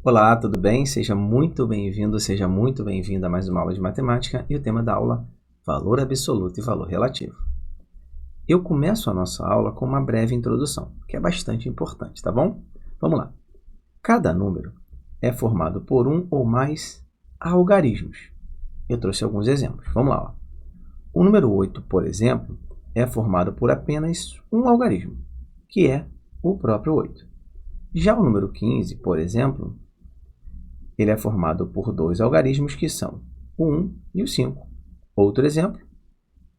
Olá, tudo bem? Seja muito bem-vindo, seja muito bem-vinda a mais uma aula de matemática e o tema da aula, valor absoluto e valor relativo. Eu começo a nossa aula com uma breve introdução, que é bastante importante, tá bom? Vamos lá. Cada número é formado por um ou mais algarismos. Eu trouxe alguns exemplos. Vamos lá. Ó. O número 8, por exemplo, é formado por apenas um algarismo, que é o próprio 8. Já o número 15, por exemplo, ele é formado por dois algarismos que são o 1 e o 5. Outro exemplo,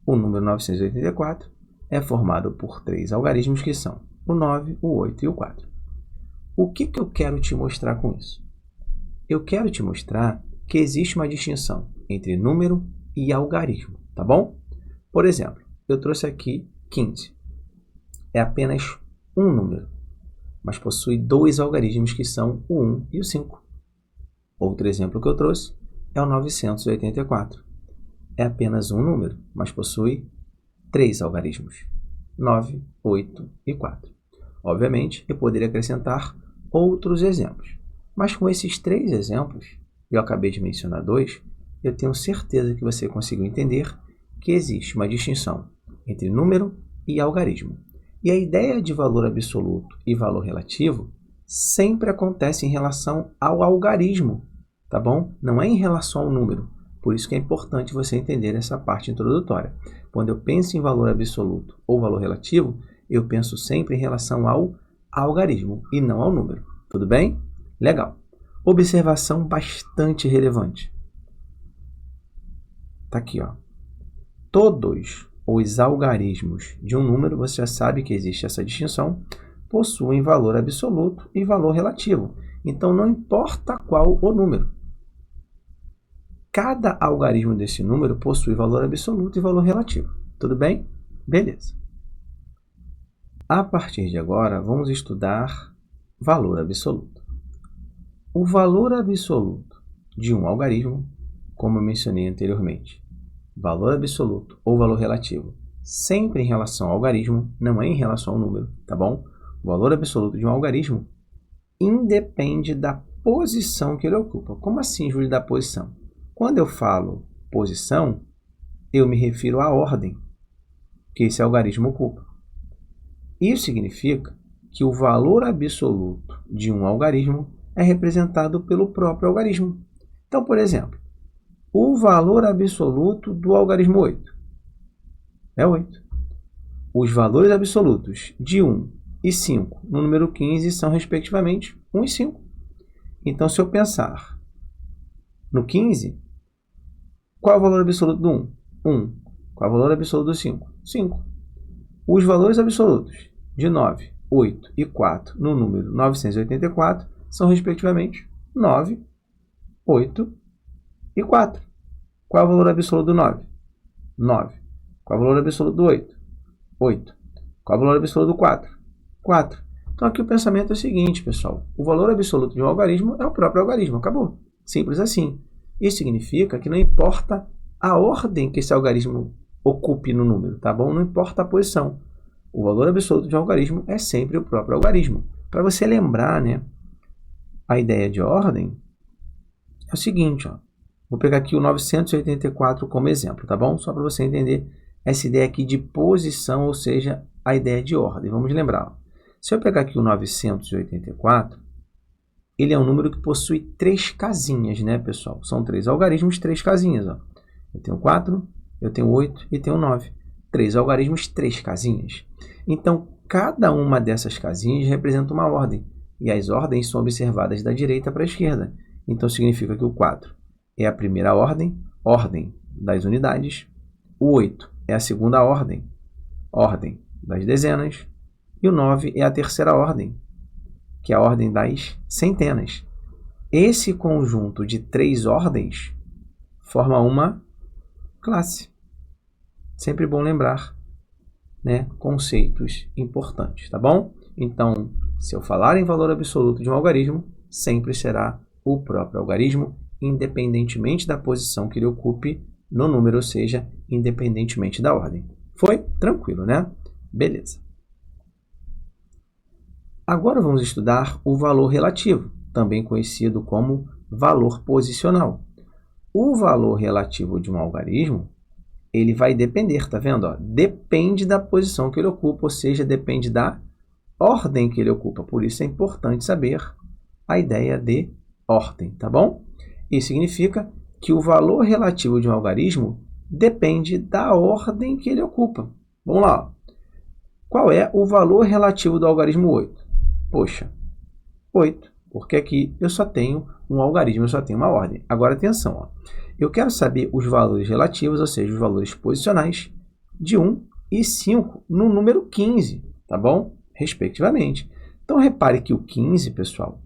o número 984 é formado por três algarismos que são o 9, o 8 e o 4. O que eu quero te mostrar com isso? Eu quero te mostrar que existe uma distinção entre número e algarismo, tá bom? Por exemplo, eu trouxe aqui 15. É apenas um número, mas possui dois algarismos que são o 1 e o 5. Outro exemplo que eu trouxe é o 984. É apenas um número, mas possui três algarismos, 9, 8 e 4. Obviamente, eu poderia acrescentar outros exemplos, mas com esses três exemplos, eu acabei de mencionar dois, eu tenho certeza que você conseguiu entender que existe uma distinção entre número e algarismo. E a ideia de valor absoluto e valor relativo sempre acontece em relação ao algarismo, tá bom? Não é em relação ao número. Por isso que é importante você entender essa parte introdutória. Quando eu penso em valor absoluto ou valor relativo, eu penso sempre em relação ao algarismo e não ao número. Tudo bem? Legal. Observação bastante relevante. Tá aqui, ó. Todos os algarismos de um número, você já sabe que existe essa distinção, possuem valor absoluto e valor relativo. Então, não importa qual o número. Cada algarismo desse número possui valor absoluto e valor relativo. Tudo bem? Beleza. A partir de agora, vamos estudar valor absoluto. O valor absoluto de um algarismo, como eu mencionei anteriormente, valor absoluto ou valor relativo, sempre em relação ao algarismo, não é em relação ao número, tá bom? O valor absoluto de um algarismo independe da posição que ele ocupa. Como assim, Júlio, da posição? Quando eu falo posição, eu me refiro à ordem que esse algarismo ocupa. Isso significa que o valor absoluto de um algarismo é representado pelo próprio algarismo. Então, por exemplo, o valor absoluto do algarismo 8 é 8. Os valores absolutos de 1 e 5 no número 15 são, respectivamente, 1 e 5. Então, se eu pensar no 15, qual é o valor absoluto do 1? 1. Qual é o valor absoluto do 5? 5. Os valores absolutos de 9, 8 e 4 no número 984 são, respectivamente, 9, 8 e 4. Qual é o valor absoluto do 9? 9. Qual é o valor absoluto do 8? 8. Qual é o valor absoluto do 4? 4. Então, aqui o pensamento é o seguinte, pessoal. O valor absoluto de um algarismo é o próprio algarismo. Acabou. Simples assim. Isso significa que não importa a ordem que esse algarismo ocupe no número, tá bom? Não importa a posição. O valor absoluto de um algarismo é sempre o próprio algarismo. Para você lembrar, né, a ideia de ordem, é o seguinte, ó. Vou pegar aqui o 984 como exemplo, tá bom? Só para você entender essa ideia aqui de posição, ou seja, a ideia de ordem. Vamos lembrar. Ó. Se eu pegar aqui o 984, ele é um número que possui três casinhas, né, pessoal? São três algarismos, três casinhas. Ó. Eu tenho 4, eu tenho 8 e tenho 9. Três algarismos, três casinhas. Então, cada uma dessas casinhas representa uma ordem. E as ordens são observadas da direita para a esquerda. Então, significa que o 4 é a primeira ordem, ordem das unidades. O 8 é a segunda ordem, ordem das dezenas. E o 9 é a terceira ordem, que é a ordem das centenas. Esse conjunto de três ordens forma uma classe. Sempre bom lembrar, né, conceitos importantes, tá bom? Então, se eu falar em valor absoluto de um algarismo, sempre será o próprio algarismo, independentemente da posição que ele ocupe no número, ou seja, independentemente da ordem. Foi? Tranquilo, né? Beleza. Agora vamos estudar o valor relativo. também conhecido como valor posicional. O valor relativo de um algarismo, ele vai depender, tá vendo? Ó? Depende da posição que ele ocupa, ou seja, depende da ordem que ele ocupa. Por isso é importante saber a ideia de ordem, tá bom? Isso significa que o valor relativo de um algarismo depende da ordem que ele ocupa. Vamos lá. Qual é o valor relativo do algarismo 8? Poxa, 8, porque aqui eu só tenho um algarismo, eu só tenho uma ordem. Agora, atenção, ó. Eu quero saber os valores relativos, ou seja, os valores posicionais de 1 e 5 no número 15, tá bom? Respectivamente. Então, repare que o 15, pessoal,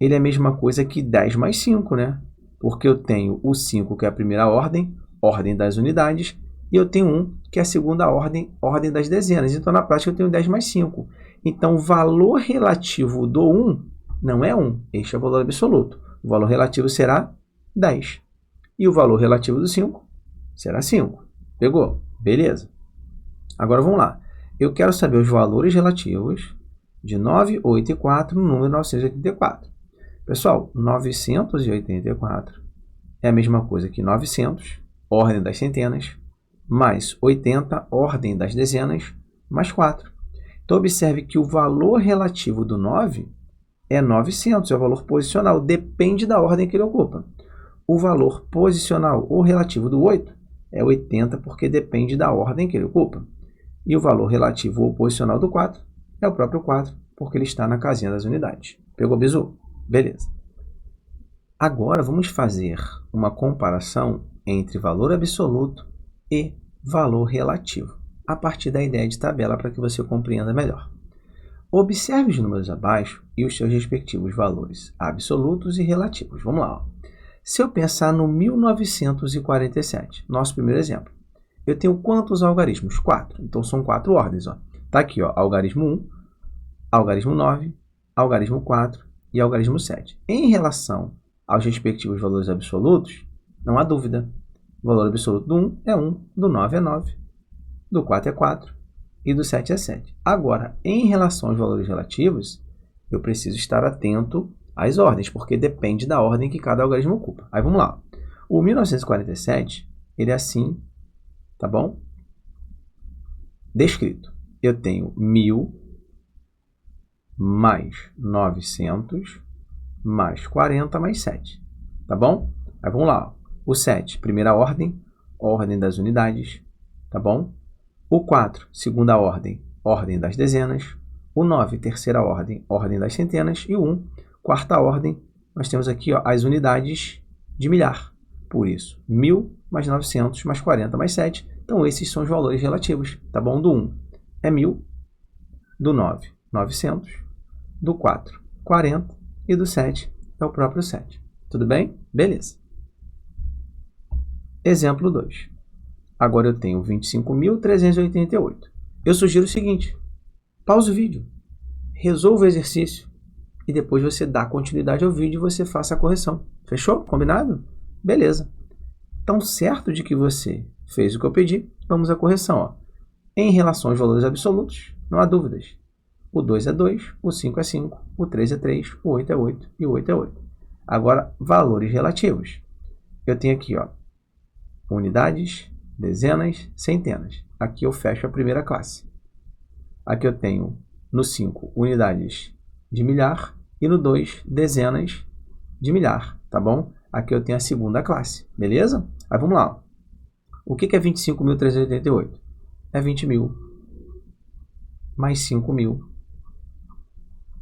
ele é a mesma coisa que 10 mais 5, né? Porque eu tenho o 5, que é a primeira ordem, ordem das unidades, e eu tenho 1, que é a segunda ordem, ordem das dezenas. Então, na prática, eu tenho 10 mais 5. Então, o valor relativo do 1 não é 1. Este é o valor absoluto. O valor relativo será 10. E o valor relativo do 5 será 5. Pegou? Beleza. Agora, vamos lá. Eu quero saber os valores relativos de 9, 8 e 4 no número 984. Pessoal, 984 é a mesma coisa que 900, ordem das centenas, mais 80, ordem das dezenas, mais 4. Então, observe que o valor relativo do 9 é 900, é o valor posicional, depende da ordem que ele ocupa. O valor posicional ou relativo do 8 é 80, porque depende da ordem que ele ocupa. E o valor relativo ou posicional do 4 é o próprio 4, porque ele está na casinha das unidades. Pegou, bizu? Beleza. Agora, vamos fazer uma comparação entre valor absoluto e valor relativo, a partir da ideia de tabela para que você compreenda melhor. Observe os números abaixo e os seus respectivos valores absolutos e relativos. Vamos lá. Ó. Se eu pensar no 1947, nosso primeiro exemplo, eu tenho quantos algarismos? 4. Então, são 4 ordens. Está aqui, ó, algarismo 1, algarismo 9, algarismo 4 e algarismo 7. Em relação aos respectivos valores absolutos, não há dúvida. O valor absoluto do 1 é 1, do 9 é 9, do 4 é 4 e do 7 é 7. Agora, em relação aos valores relativos, eu preciso estar atento às ordens, porque depende da ordem que cada algarismo ocupa. Aí vamos lá. O 1947, ele é assim, tá bom? Descrito. Eu tenho 1000 mais 900 mais 40 mais 7, tá bom? Aí vamos lá. O 7, primeira ordem, ordem das unidades, tá bom? O 4, segunda ordem, ordem das dezenas. O 9, terceira ordem, ordem das centenas. E o 1, quarta ordem, nós temos aqui ó, as unidades de milhar. Por isso, 1000 mais 900 mais 40 mais 7. Então, esses são os valores relativos, tá bom? Do 1 é 1000, do 9, 900, do 4, 40 e do 7 é o próprio 7. Tudo bem? Beleza. Exemplo 2. Agora eu tenho 25.388. Eu sugiro o seguinte, pause o vídeo, resolva o exercício e depois você dá continuidade ao vídeo e você faça a correção. Fechou? Combinado? Beleza. Então, certo de que você fez o que eu pedi, vamos à correção. Ó. Em relação aos valores absolutos, não há dúvidas. O 2 é 2, o 5 é 5, o 3 é 3, o 8 é 8 e o 8 é 8. Agora, valores relativos. Eu tenho aqui, ó, unidades, dezenas, centenas. Aqui eu fecho a primeira classe. Aqui eu tenho no 5 unidades de milhar e no 2 dezenas de milhar, tá bom? Aqui eu tenho a segunda classe, beleza? Aí vamos lá. O que é 25.388? É 20.000 mais 5.000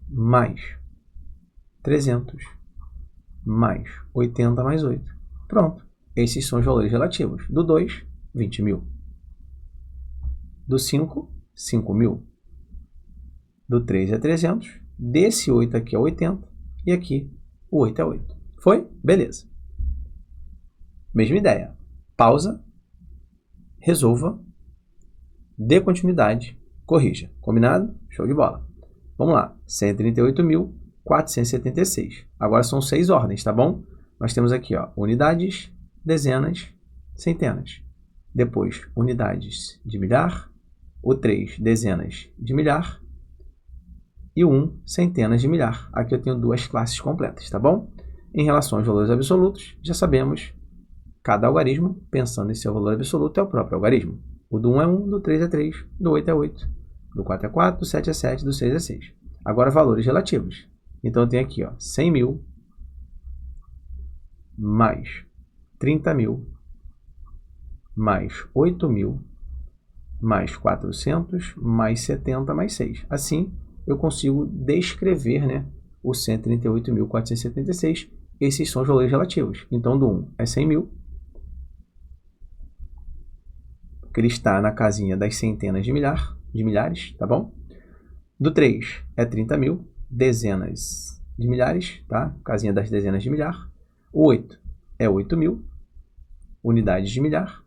mais 300 mais 80 mais 8. Pronto. Esses são os valores relativos. Do 2, 20.000. Do 5, 5.000. Do 3 é 300. Desse 8 aqui é 80. E aqui o 8 é 8. Foi? Beleza. Mesma ideia. Pausa. Resolva. Dê continuidade. Corrija. Combinado? Show de bola. Vamos lá. 138.476. Agora são 6 ordens, tá bom? Nós temos aqui, ó, unidades, dezenas, centenas. Depois, unidades de milhar. O 3, dezenas de milhar. e 1 centenas de milhar. Aqui eu tenho duas classes completas, tá bom? Em relação aos valores absolutos, já sabemos, cada algarismo, pensando em seu valor absoluto, é o próprio algarismo. O do 1 é 1, do 3 é 3, do 8 é 8, do 4 é 4, do 7 é 7, do 6 é 6. Agora, valores relativos. Então, eu tenho aqui, ó, 100 mil mais 30 mil mais 8 mil mais 400 mais 70 mais 6. Assim, eu consigo descrever, né, o 138.476. Esses são os valores relativos. Então, do 1 é 100 mil, porque ele está na casinha das centenas de milhares, tá bom? Do 3 é 30 mil, dezenas de milhares, tá? Casinha das dezenas de milhar. O 8 é 8 mil, unidades de milhar.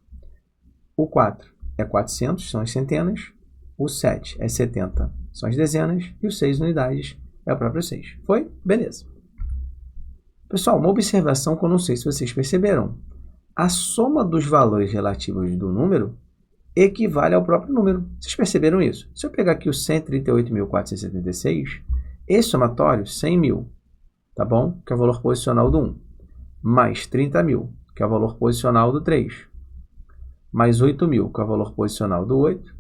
O 4 é 400, são as centenas. O 7 é 70, são as dezenas. E o 6 unidades é o próprio 6. Foi? Beleza. Pessoal, uma observação que eu não sei se vocês perceberam. A soma dos valores relativos do número equivale ao próprio número. Vocês perceberam isso? Se eu pegar aqui o 138.476, esse somatório, 100 mil, tá bom? Que é o valor posicional do 1, mais 30 mil, que é o valor posicional do 3, mais 8 mil, que é o valor posicional do 8,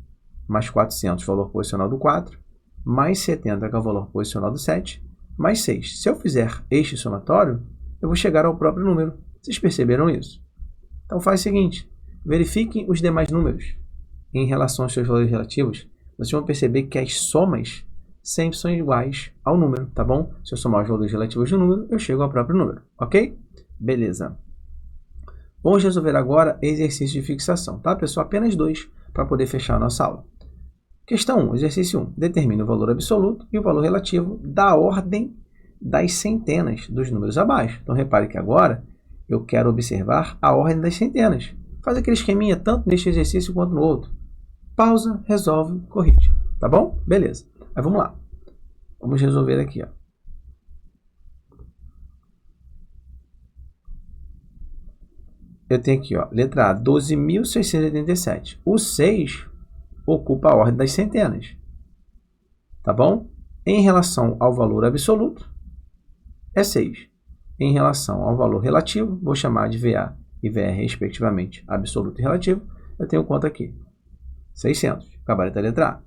mais 400, valor posicional do 4, mais 70, que é o valor posicional do 7, mais 6. Se eu fizer este somatório, eu vou chegar ao próprio número. Vocês perceberam isso? Então faz o seguinte, verifiquem os demais números em relação aos seus valores relativos. Vocês vão perceber que as somas sempre são iguais ao número, tá bom? Se eu somar os valores relativos do número, eu chego ao próprio número, ok? Beleza. Vamos resolver agora exercício de fixação, tá, pessoal? Apenas 2 para poder fechar a nossa aula. Questão 1, exercício 1. Determine o valor absoluto e o valor relativo da ordem das centenas dos números abaixo. Então, repare que agora eu quero observar a ordem das centenas. Faz aquele esqueminha tanto neste exercício quanto no outro. Pausa, resolve, corrige. Tá bom? Beleza. Aí vamos lá. Vamos resolver aqui, ó. Eu tenho aqui, ó, letra A, 12.687. O 6 ocupa a ordem das centenas. Tá bom? Em relação ao valor absoluto, é 6. Em relação ao valor relativo, vou chamar de VA e VR, respectivamente, absoluto e relativo, eu tenho quanto aqui? 600. Gabarito da letra A.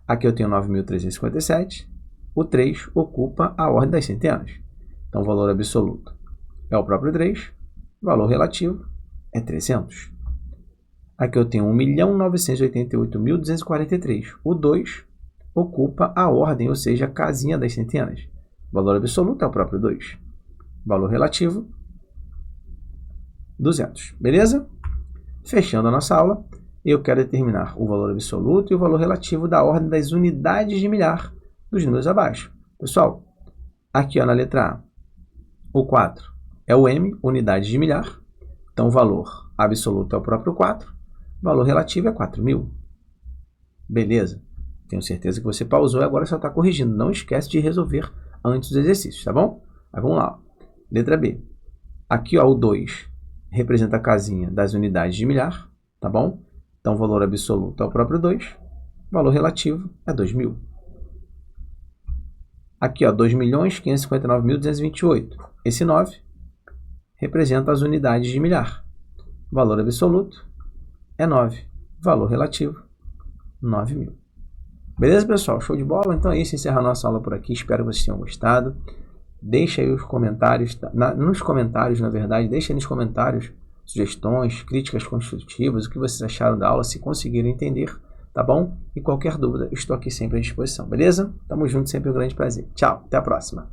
Aqui eu tenho 9.357. O 3 ocupa a ordem das centenas. Então, o valor absoluto é o próprio 3. O valor relativo é 300. Aqui eu tenho 1.988.243. O 2 ocupa a ordem, ou seja, a casinha das centenas. O valor absoluto é o próprio 2. Valor relativo, 200. Beleza? Fechando a nossa aula, eu quero determinar o valor absoluto e o valor relativo da ordem das unidades de milhar dos números abaixo. Pessoal, aqui ó, na letra A, o 4 é o M, unidades de milhar. Então, o valor absoluto é o próprio 4. O valor relativo é 4.000. Beleza? Tenho certeza que você pausou e agora só está corrigindo. Não esquece de resolver antes dos exercícios, tá bom? Aí vamos lá. Letra B. Aqui ó, o 2 representa a casinha das unidades de milhar, tá bom? Então, o valor absoluto é o próprio 2. O valor relativo é 2.000. Aqui ó, 2.559.228. Esse 9 representa as unidades de milhar. O valor absoluto é 9. Valor relativo, 9.000. Beleza, pessoal? Show de bola? Então é isso. Encerra a nossa aula por aqui. Espero que vocês tenham gostado. Deixa aí os comentários, nos comentários, sugestões, críticas construtivas, o que vocês acharam da aula, se conseguiram entender, tá bom? E qualquer dúvida, eu estou aqui sempre à disposição, beleza? Tamo junto, sempre um grande prazer. Tchau, até a próxima.